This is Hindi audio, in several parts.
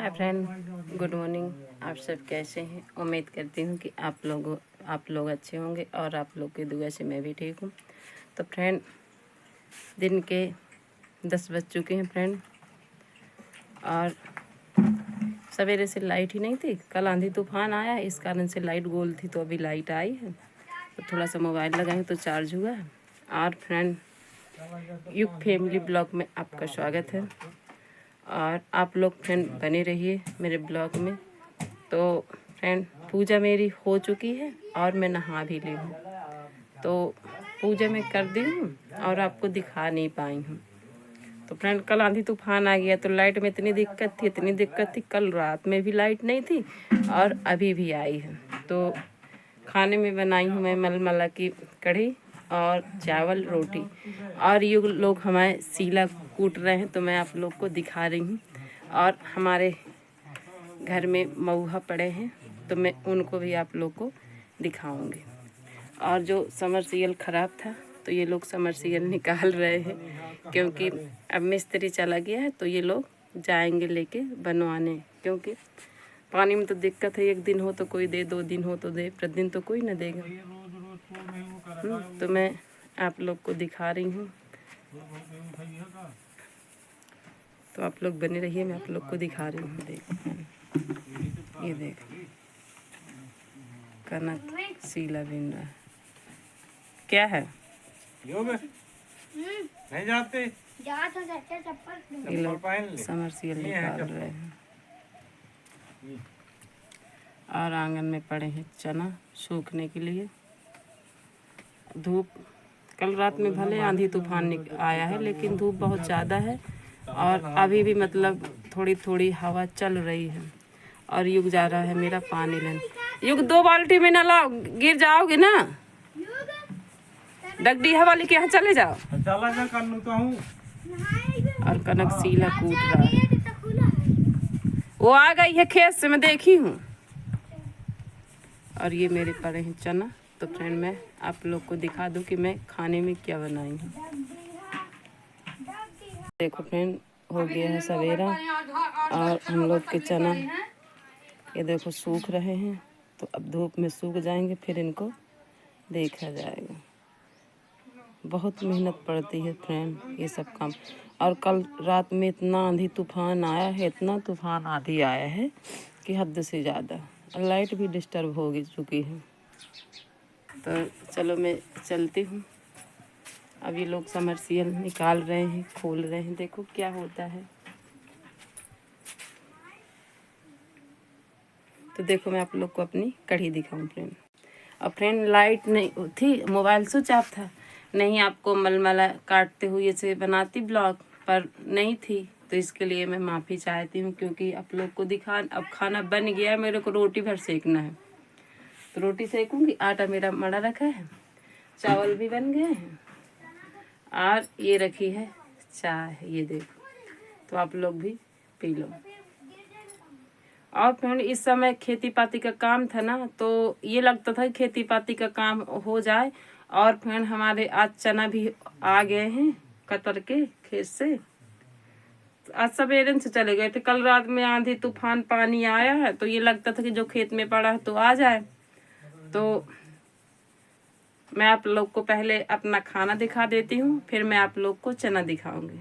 Hi friend, good morning. आप सब कैसे हैं? उम्मीद करती हूँ कि आप लोग अच्छे होंगे और आप लोग की दुआ से मैं भी ठीक हूँ। तो फ्रेंड, दिन के 10 बज चुके हैं फ्रेंड, और सवेरे से लाइट ही नहीं थी। कल आंधी तूफान आया, इस कारण से लाइट गोल थी, तो अभी लाइट आई है। तो थोड़ा सा मोबाइल लगाएं तो चार्ज हुआ है। और फ्रेंड, युग फैमिली ब्लॉग में आपका स्वागत है, और आप लोग फ्रेंड बने रहिए मेरे ब्लॉग में। तो फ्रेंड, पूजा मेरी हो चुकी है और मैं नहा भी ली हूँ। तो पूजा मैं कर दी हूँ और आपको दिखा नहीं पाई हूँ। तो फ्रेंड, कल आंधी तूफान आ गया तो लाइट में इतनी दिक्कत थी। कल रात में भी लाइट नहीं थी और अभी भी आई है। तो खाने में बनाई हूँ मैं मलमला की कढ़ी और चावल रोटी। और ये लोग हमारे सीला कूट रहे हैं तो मैं आप लोग को दिखा रही हूँ। और हमारे घर में मऊहा पड़े हैं तो मैं उनको भी आप लोग को दिखाऊंगी। और जो समरसीबल ख़राब था तो ये लोग समरसीबल निकाल रहे हैं, क्योंकि अब मिस्त्री चला गया है तो ये लोग जाएंगे लेके बनवाने। क्योंकि पानी में तो दिक्कत है, एक दिन हो तो कोई दे, 2 दिन हो तो दे, प्रतिदिन तो कोई ना देगा। तो मैं आप लोग को दिखा रही हूँ, तो आप लोग बने रहिए, मैं आप लोग को दिखा रही हूँ। देखो, ये देखो, कनक सीला बिन रहा है। क्या है? नहीं जाते ये लोग समरसीबल निकाल रहे हैं। और आंगन में पड़े हैं चना सूखने के लिए। धूप कल रात में भले आंधी तूफान आया है, लेकिन धूप बहुत ज़्यादा है और अभी भी मतलब थोड़ी थोड़ी हवा चल रही है। और युग जा रहा है मेरा पानी लेने। युग 2 बाल्टी में ना लाओ, गिर जाओगे ना। डगडी हवा लेके यहाँ चले जाओ। और कनक सीला कूट रहा है, वो आ गई है खेत से, मैं देखी हूँ। और ये मेरे पड़े हैं चना। तो फ्रेंड, मैं आप लोग को दिखा दूं कि मैं खाने में क्या बनाई हूँ। देखो फ्रेंड, हो गया है सवेरा और हम लोग के चना ये देखो सूख रहे हैं। तो अब धूप में सूख जाएंगे, फिर इनको देखा जाएगा। बहुत मेहनत पड़ती है फ्रेंड ये सब काम। और कल रात में इतना आंधी तूफान आया है, इतना तूफान आंधी आया है कि हद से ज़्यादा। लाइट भी डिस्टर्ब हो चुकी है। तो चलो मैं चलती हूँ। अब ये लोग समरसीबल निकाल रहे हैं, खोल रहे हैं, देखो क्या होता है। तो देखो, मैं आप लोग को अपनी कढ़ी दिखाऊं फ्रेंड। और फ्रेंड, लाइट नहीं थी, मोबाइल स्विच ऑफ था। नहीं आपको मलमला काटते हुए से बनाती ब्लॉग, पर नहीं थी। तो इसके लिए मैं माफ़ी चाहती हूँ, क्योंकि आप लोग को अब खाना बन गया है, मेरे को रोटी भर सेकना है। तो रोटी सेकूँगी। आटा मेरा मड़ा रखा है, चावल भी बन गए हैं, और ये रखी है चाय, ये देखो। तो आप लोग भी पी लो। और फ्रेंड, इस समय खेती पाती का काम था ना, तो ये लगता था कि खेती पाती का काम हो जाए। और फ्रेंड, हमारे आज चना भी आ गए हैं कतर के खेत से। तो आज सवेरे से चले गए थे। कल रात में आंधी तूफान पानी आया है, तो ये लगता था कि जो खेत में पड़ा है तो आ जाए। तो मैं आप लोग को पहले अपना खाना दिखा देती हूँ, फिर मैं आप लोग को चना दिखाऊंगी।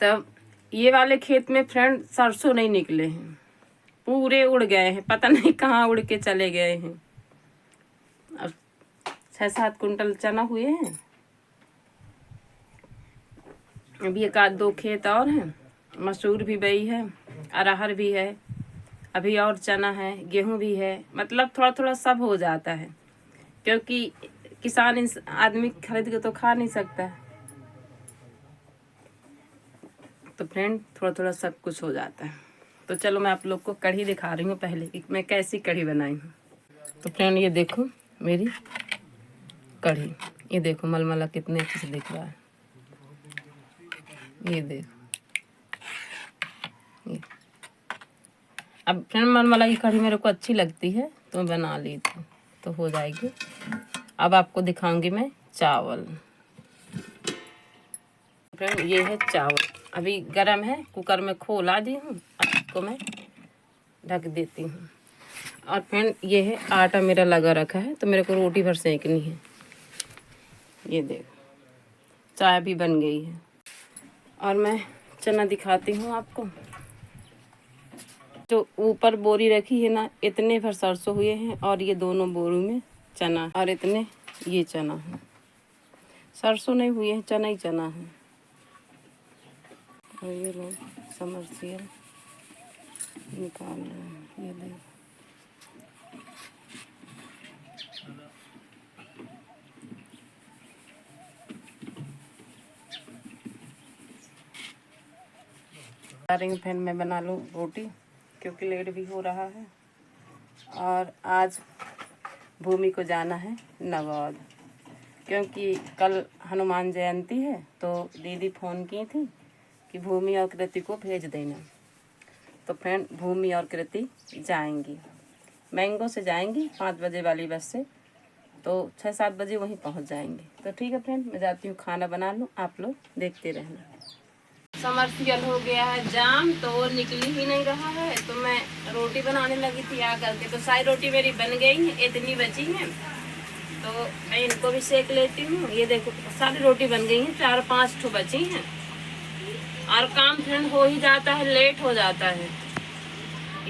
तब ये वाले खेत में फ्रेंड सरसों नहीं निकले हैं, पूरे उड़ गए हैं, पता नहीं कहाँ उड़ के चले गए हैं। अब 6-7 कुंटल चना हुए हैं। अभी 1-2 खेत और हैं, मसूर भी बई है, अरहर भी है, अभी और चना है, गेहूं भी है। मतलब थोड़ा थोड़ा सब हो जाता है, क्योंकि किसान इस आदमी खरीद के तो खा नहीं सकता। तो फ्रेंड, थोड़ा थोड़ा सब कुछ हो जाता है। तो चलो मैं आप लोग को कढ़ी दिखा रही हूँ पहले कि मैं कैसी कढ़ी बनाई हूँ। तो फ्रेंड, ये देखो मेरी कढ़ी, ये देखो मलमला कितने अच्छे से दिख रहा है। ये देखो, ये। अब फ्रेंड, मलमला की कढ़ी मेरे को अच्छी लगती है तो मैं बना ली थी, तो हो जाएगी। अब आपको दिखाऊंगी मैं चावल। फ्रेंड, ये है चावल। अभी गरम है, कुकर में खोला दी हूँ, इसको मैं ढक देती हूँ। और फ्रेंड ये है आटा मेरा लगा रखा है, तो मेरे को रोटी भर सेकनी है। ये देखो चाय भी बन गई है। और मैं चना दिखाती हूँ आपको। जो ऊपर बोरी रखी है ना, इतने भर सरसों हुए हैं, और ये दोनों बोरों में चना, और इतने ये चना है। सरसों नहीं हुए हैं, चना ही चना है। और ये लोग समरसियल निकाल रहे हैं, ये देखो। फिर मैं बना लूँ रोटी, क्योंकि लेट भी हो रहा है। और आज भूमि को जाना है नगौद, क्योंकि कल हनुमान जयंती है। तो दीदी फ़ोन की थी कि भूमि और कृति को भेज देना। तो फ्रेंड भूमि और कृति जाएंगी, मैंगो से जाएंगी 5 बजे वाली बस से, तो 6-7 बजे वहीं पहुंच जाएंगे। तो ठीक है फ्रेंड, मैं जाती हूँ खाना बना लूँ, आप लोग देखते रहना। समरसियल हो गया है जाम, तो वो निकल ही नहीं रहा है। तो मैं रोटी बनाने लगी थी आ करके, तो सारी रोटी मेरी बन गई है, इतनी बची है। तो मैं इनको भी सेक लेती हूँ। ये देखो सारी रोटी बन गई है, 4-5 ठो बची हैं। और काम फ्रेंड हो ही जाता है, लेट हो जाता है,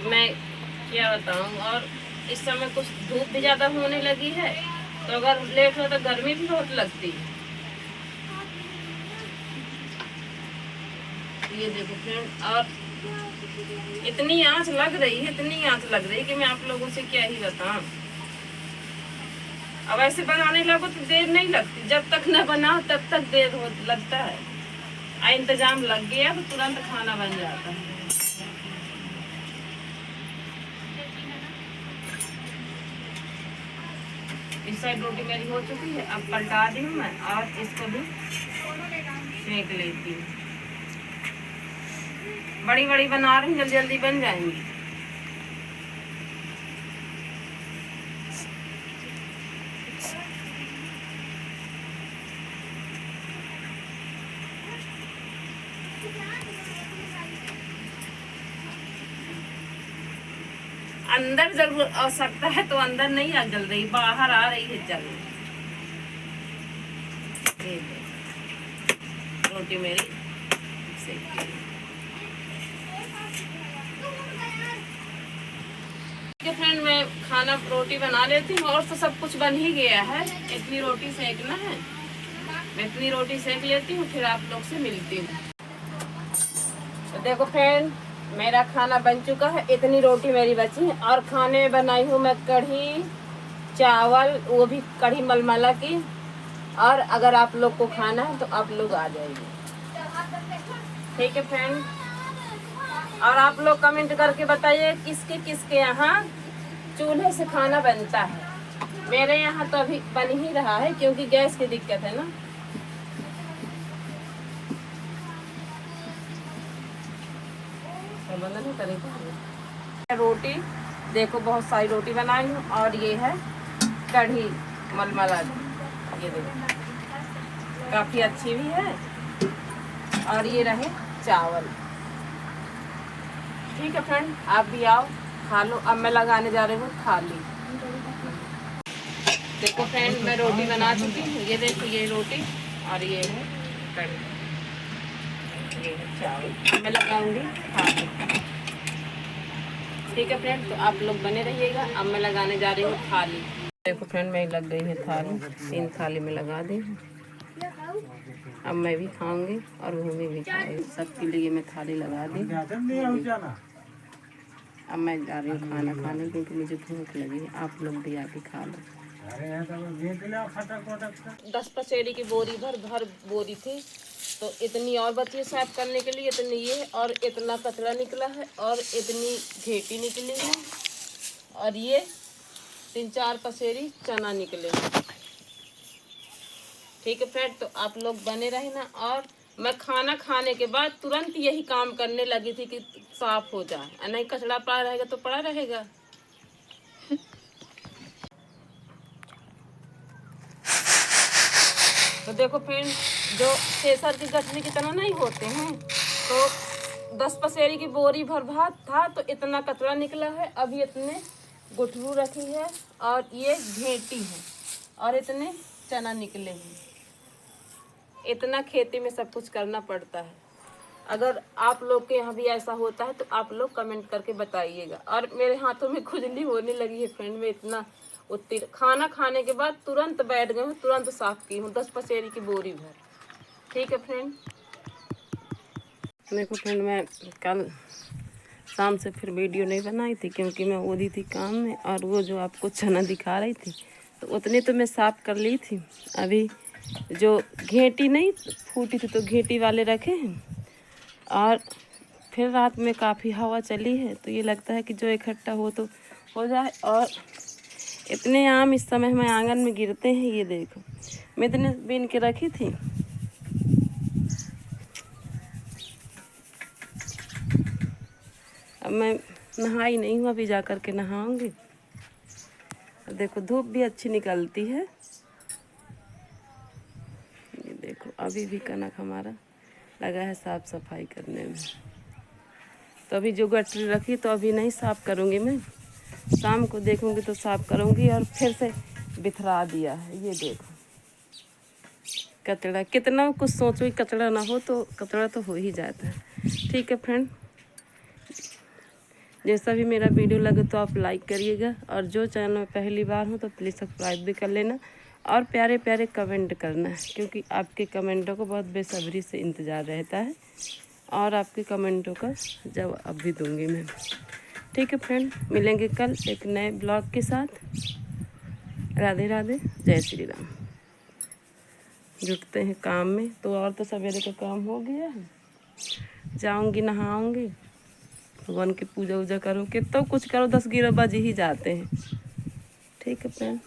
मैं क्या बताऊँ। और इस समय कुछ धूप भी ज़्यादा होने लगी है, तो अगर लेट हो तो गर्मी भी बहुत लगती है। ये देखो फ्रेंड, और इतनी आंच लग रही है, इतनी आंच लग रही है कि मैं आप लोगों से क्या ही बताऊं। अब ऐसे बनाने लगो तो देर नहीं लगती, जब तक न बनाओ तब तक देर हो लगता है। इंतजाम लग गया तो तुरंत खाना बन जाता है। इस साइड रोटी मेरी हो चुकी है, अब पलटा दी हूँ मैं, और इसको भी सेक लेती हूँ। बड़ी बड़ी बना रही हूँ, जल्दी जल्दी बन जाएंगी। अंदर जल आ सकता है, तो अंदर नहीं आ जल रही, बाहर आ रही है जल। रोटी मेरी सेक गई। फ्रेंड मैं खाना रोटी बना लेती हूँ, और तो सब कुछ बन ही गया है, इतनी रोटी सेकना है। मैं इतनी रोटी सेक लेती हूँ, फिर आप लोग से मिलती हूँ। तो देखो फ्रेंड मेरा खाना बन चुका है, इतनी रोटी मेरी बची है। और खाने में बनाई हूँ मैं कढ़ी चावल, वो भी कढ़ी मलमला की। और अगर आप लोग को खाना है तो आप लोग आ जाइए, ठीक है फ्रेंड। और आप लोग कमेंट करके बताइए किसके किसके यहाँ चूल्हे से खाना बनता है। मेरे यहाँ तो अभी बन ही रहा है, क्योंकि गैस की दिक्कत है ना। रोटी देखो बहुत सारी रोटी बनाई हूँ, और ये है कढ़ी मलमला, ये देखो काफ़ी अच्छी भी है। और ये रहे चावल। ठीक है फ्रेंड, आप भी आओ खा लो। अब मैं लगाने जा रही हूँ थाली। देखो फ्रेंड मैं रोटी बना चुकी हूँ, ये देखो ये रोटी, और ये है कढ़ी, ये है चावल। मैं लगाऊंगी थाली। ठीक है फ्रेंड, तो आप लोग बने रहिएगा। अब मैं लगाने जा रही हूँ थाली। देखो फ्रेंड मैं लग गई है थाली, 3 थाली में लगा दी। अब मैं भी खाऊंगी और भूमि भी खाएगी, सबके लिए मैं थाली लगा दी। अब मैं जा रही हूँ खाना खाने, क्योंकि मुझे भूख लगी है। आप लोग भी आके खा लो। 10 पसेरी की बोरी भर बोरी थी, तो इतनी और बची है साफ करने के लिए। इतनी ये, और इतना कचरा निकला है, और इतनी घेटी निकली है, और ये 3-4 पसेरी चना निकले। ठीक है फ्रेंड, तो आप लोग बने रहे ना। और मैं खाना खाने के बाद तुरंत यही काम करने लगी थी कि साफ हो जाए, नहीं कचरा पड़ा रहेगा तो पड़ा रहेगा। तो देखो फ्रेंड जो केसर की गठरी की तरह नहीं होते हैं, तो 10 पसेरी की बोरी भर भात था तो इतना कचरा निकला है। अभी इतने गुठरू रखी है और ये घेटी है और इतने चना निकले हैं। इतना खेती में सब कुछ करना पड़ता है। अगर आप लोग के यहाँ भी ऐसा होता है तो आप लोग कमेंट करके बताइएगा। और मेरे हाथों में खुजली होने लगी है फ्रेंड। में इतना उतनी खाना खाने के बाद तुरंत बैठ गए हूँ, तुरंत साफ की हूँ 10 पसेरी की बोरी भर। ठीक है फ्रेंड। देखो फ्रेंड, मैं कल शाम से फिर वीडियो नहीं बनाई थी क्योंकि मैं ओधी थी काम में। और वो जो आपको चना दिखा रही थी तो उतने तो मैं साफ़ कर ली थी। अभी जो घेटी नहीं फूटी थी तो घेटी वाले रखे हैं। और फिर रात में काफ़ी हवा चली है तो ये लगता है कि जो इकट्ठा हो तो हो जाए। और इतने आम इस समय हमें आंगन में गिरते हैं, ये देखो। मैं इतने बीन के रखी थी। अब मैं नहाई नहीं हूँ, अभी जा कर के नहाऊंगी। देखो धूप भी अच्छी निकलती है। ये देखो अभी भी कनक हमारा लगा है साफ सफाई करने में। तो अभी जो गटरी रखी तो अभी नहीं साफ करूँगी मैं, शाम को देखूँगी तो साफ करूँगी। और फिर से बिथरा दिया है, ये देखो कचड़ा। कितना कुछ सोचो कि कचड़ा ना हो तो कचड़ा तो हो ही जाता है। ठीक है फ्रेंड, जैसा भी मेरा वीडियो लगे तो आप लाइक करिएगा। और जो चैनल में पहली बार हो तो प्लीज़ सब्सक्राइब भी कर लेना। और प्यारे प्यारे कमेंट करना है क्योंकि आपके कमेंटों को बहुत बेसब्री से इंतज़ार रहता है। और आपके कमेंटों का जवाब भी दूंगी मैं। ठीक है फ्रेंड, मिलेंगे कल एक नए ब्लॉग के साथ। राधे राधे, जय श्री राम। जुटते हैं काम में। तो और तो सवेरे का काम हो गया है, जाऊंगी नहाऊंगी, भगवान की पूजा वूजा करूँ, कितना कुछ करो 10-11 बज ही जाते हैं। ठीक है फ्रेंड।